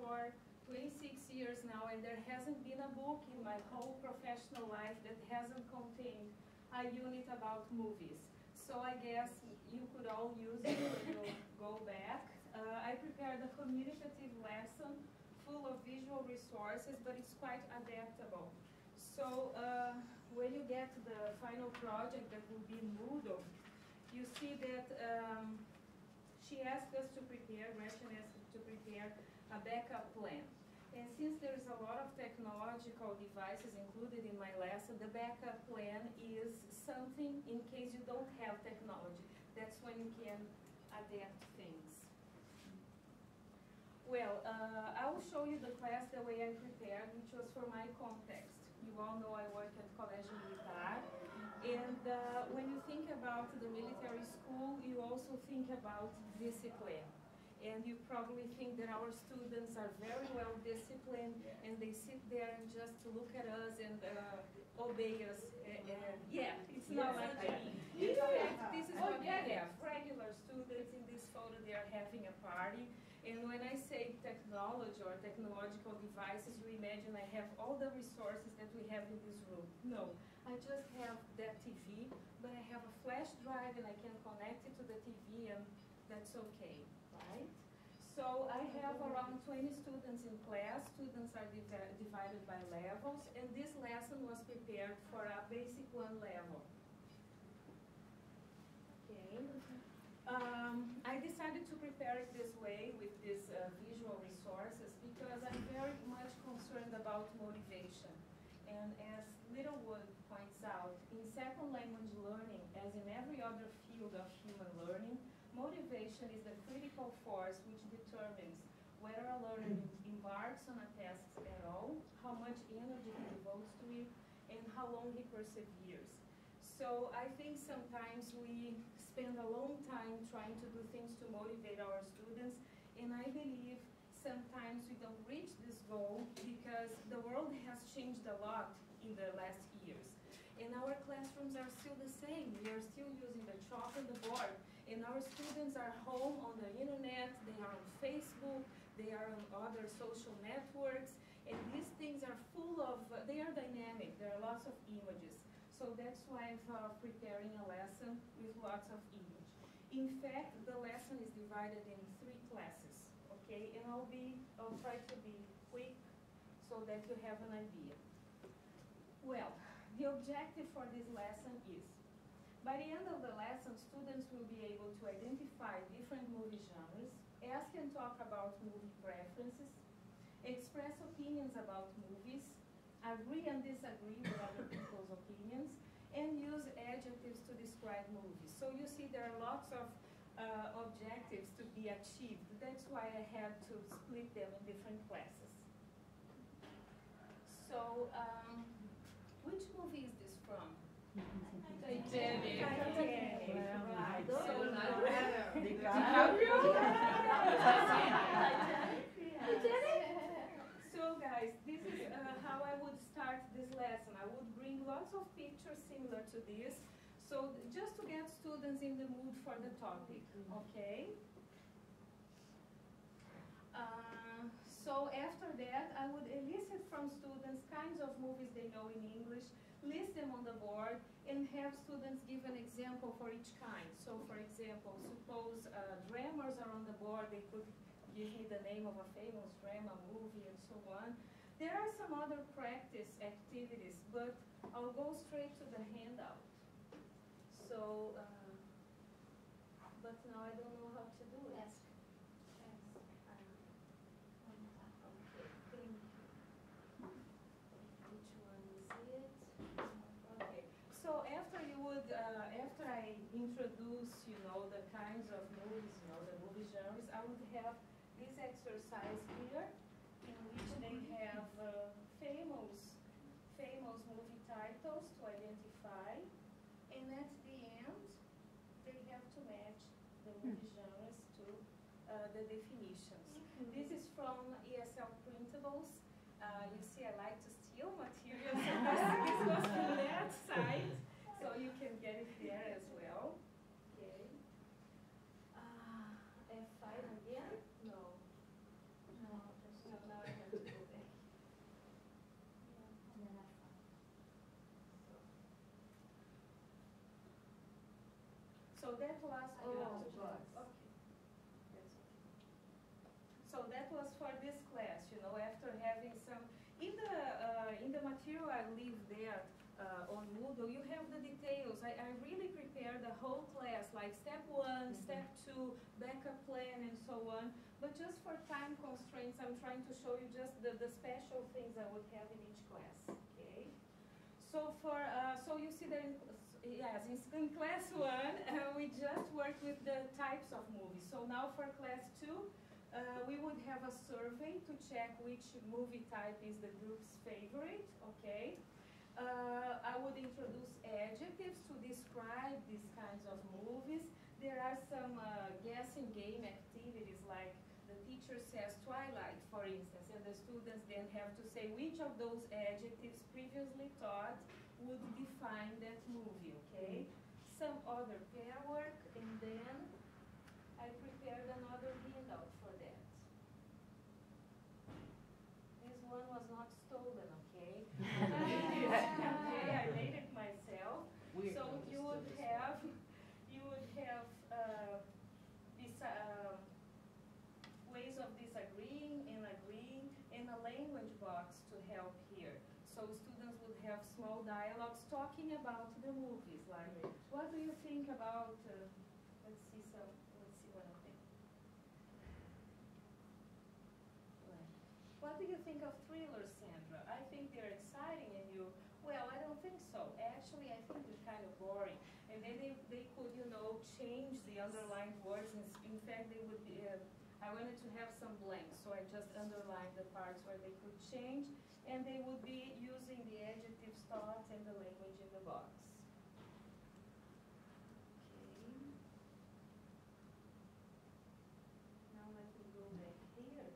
for 26 years now, and there hasn't been a book in my whole professional life that hasn't contained a unit about movies. So I guess you could all use it when you go back. I prepared a communicative lesson full of visual resources, but it's quite adaptable. So when you get the final project that will be in Moodle, you see that she asked us to prepare, Gretchen asked us to prepare a backup plan. And since there's a lot of technological devices included in my lesson, the backup plan is something in case you don't have technology. That's when you can adapt things. Well, I will show you the class the way I prepared, which was for my context. You all know I work at Colégio Militar, and when you think about the military school, you also think about discipline. And you probably think that our students are very well disciplined, and they sit there and just look at us and obey us. Yeah, it's not like that. In fact, this is what we have. Regular students in this photo, they are having a party. And when I say technology or technological devices, you imagine I have all the resources that we have in this room. No, I just have that TV, but I have a flash drive and I can connect it to the TV, and that's okay. Right? So I have around 20 students in class. Students are divided by levels, and this lesson was prepared for a basic 1 level. Okay. I decided to prepare it this way with these visual resources because I'm very much concerned about motivation. And as Littlewood points out, in second language learning, as in every other field of human learning, motivation is the critical force which determines whether a learner embarks on a task at all, how much energy he devotes to it, and how long he perseveres. So I think sometimes we spend a long time trying to do things to motivate our students, and I believe sometimes we don't reach this goal because the world has changed a lot in the last years. And our classrooms are still the same. We are still using the chalk and the board. And our students are home on the internet, they are on Facebook, they are on other social networks, and these things are full of, they are dynamic, there are lots of images. So that's why I'm preparing a lesson with lots of images. In fact, the lesson is divided in 3 classes, okay? And I'll try to be quick so that you have an idea. Well, the objective for this lesson is, by the end of the lesson, students will be able to identify different movie genres, ask and talk about movie preferences, express opinions about movies, agree and disagree with other people's opinions, and use adjectives to describe movies. So you see there are lots of objectives to be achieved. That's why I had to split them in different classes. So, which movie is this from? Titanic. Right. So guys, this is how I would start this lesson. I would bring lots of pictures similar to this, so just to get students in the mood for the topic, okay? So after that, I would elicit from students kinds of movies they know in English, list them on the board, and have students give an example for each kind. So for example, suppose dramas are on the board, they could give me the name of a famous drama movie and so on. There are some other practice activities, but I'll go straight to the handout. So, but now I don't know how to do it. Yes. Okay, which one is it? Okay, so after you would, after I introduce, the kinds of movies, the movie genres, I would have this exercise here, in which they have famous movie titles to identify, and at the end, they have to match the movie genres to the definitions. This is from ESL Printables. You see, I like to steal materials, so this was from that site, so you can get it there as well. Okay. F5 again? No. No, just So that was, okay. So that was for this class, you know, after having some, in the material I leave there on Moodle, you have the details. I really prepared the whole class, like step 1, step 2, backup plan, and so on. But just for time constraints, I'm trying to show you just the special things I would have in each class, okay? So for, so you see that in class 1, we just worked with the types of movies. So now for class 2, we would have a survey to check which movie type is the group's favorite, okay? I would introduce adjectives to describe these kinds of movies. There are some guessing game activities, like the teacher says Twilight, for instance, and the students then have to say which of those adjectives previously taught would define that movie, okay? Some other pair work, and then I prepared another handout for that. This one was not stolen, okay? Okay, I made it myself. So you would have ways of disagreeing and agreeing, and a language box to help here. So students would have small dialogues talking about the movies, like, what do you think about, let's see one of them. What do you think of thrillers, Sandra? I think they're exciting, and you, well, I don't think so. Actually, I think they're kind of boring. And then they could, you know, change the underlined words. In fact, they would be, I wanted to have some blanks, so I just underlined the parts where they could change, and they would be using the adjectives taught and the language in the box. Okay. Now let me go back here.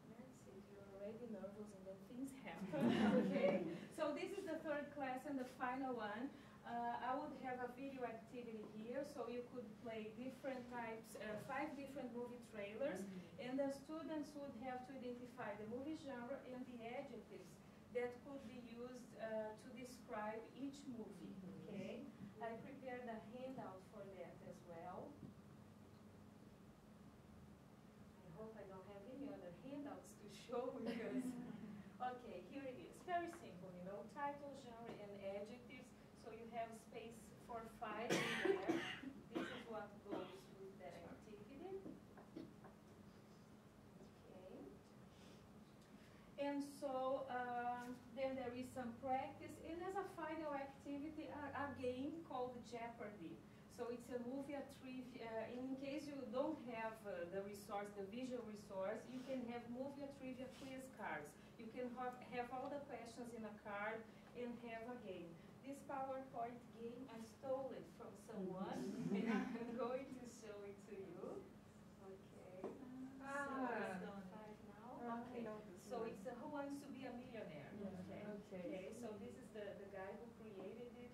Let's see if you're already nervous and then things happen. Okay. So this is the third class and the final one. I would have a video activity here, so you could play different types, 5 different movie trailers, and the students would have to identify the movie genre and the adjectives that could be used to describe each movie, okay? I prepared a handout for that as well. I hope I don't have any other handouts to show because, okay, here it is. Very simple, you know, title, genre, and adjectives. So you have space for 5 in there. This is what goes with that activity. Okay. And so then there is some practice. And as a final activity, a game called Jeopardy. So it's a movie, a trivia. In case you don't have the resource, the visual resource, you can have movie or trivia quiz cards. You can have all the questions in a card and have a game. This PowerPoint game, I stole it from someone, and I'm going to show it to you. Okay. So it's 5 now. Okay. So it's Who Wants to Be a Millionaire? Okay. Okay. So this is the guy who created it.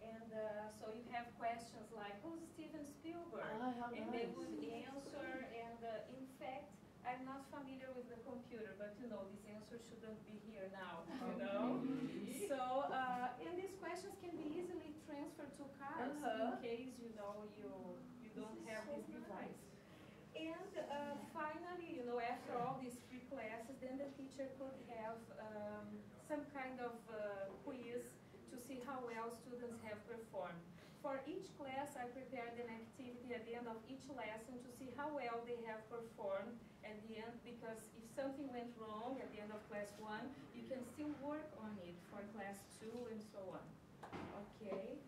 And so you have questions like, who's Steven Spielberg? And they would answer, and in fact, I'm not familiar with the computer, but you know, this answer shouldn't be here now, you know? So, and these questions can be easily transferred to cards in case, you know, you don't have this device. And finally, you know, after all these 3 classes, then the teacher could have some kind of quiz to see how well students have performed. For each class, I prepared an activity at the end of each lesson to see how well they have performed at the end, because if something went wrong at the end of class 1, you can still work on it for class 2 and so on. Okay.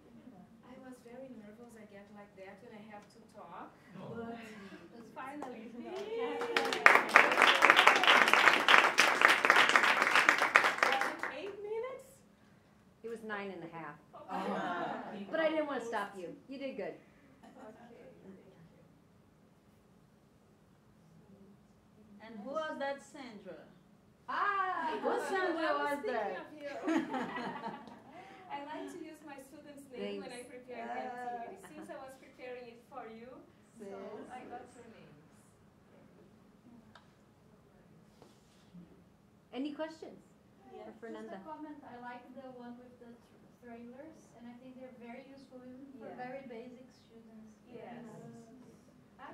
I was very nervous. I get like that when I have to talk, but finally. Was it 8 minutes? It was 9.5. But I didn't want to stop you. You did good. Okay. And who was that Sandra? What Sandra was there? I like to use my student's name when I prepare the activity. Since I was preparing it for you, so I got your names. Any questions? Yeah. For Fernanda. Just a comment, I like the one with the trailers, and I think they're very useful even for Yeah. very basic students. Yes. I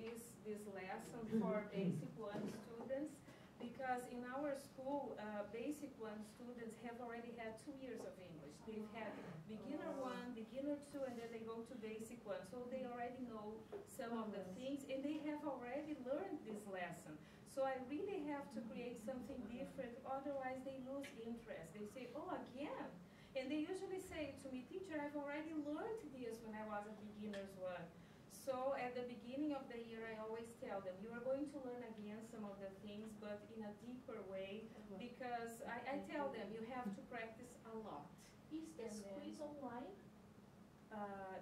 use this lesson for basic one students because in our school, basic one students have already had 2 years of English. They've had beginner one, beginner two, and then they go to basic one. So they already know some of the things, and they have already learned this lesson. So I really have to create something different, otherwise they lose interest. They say, oh, again? And they usually say to me, teacher, I've already learned this when I was a beginner's one. So at the beginning of the year, I always tell them, you are going to learn again some of the things, but in a deeper way, because I tell them you have to practice a lot. Is this quiz online?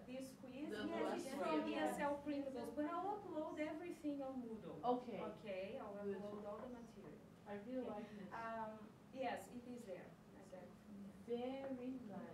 This quiz, The yes, last it's one, from yes. ESL printables, but I'll upload everything on Moodle. Okay. Okay, I'll Good. upload all the material. I really like this. Yes, it is there. Very nice.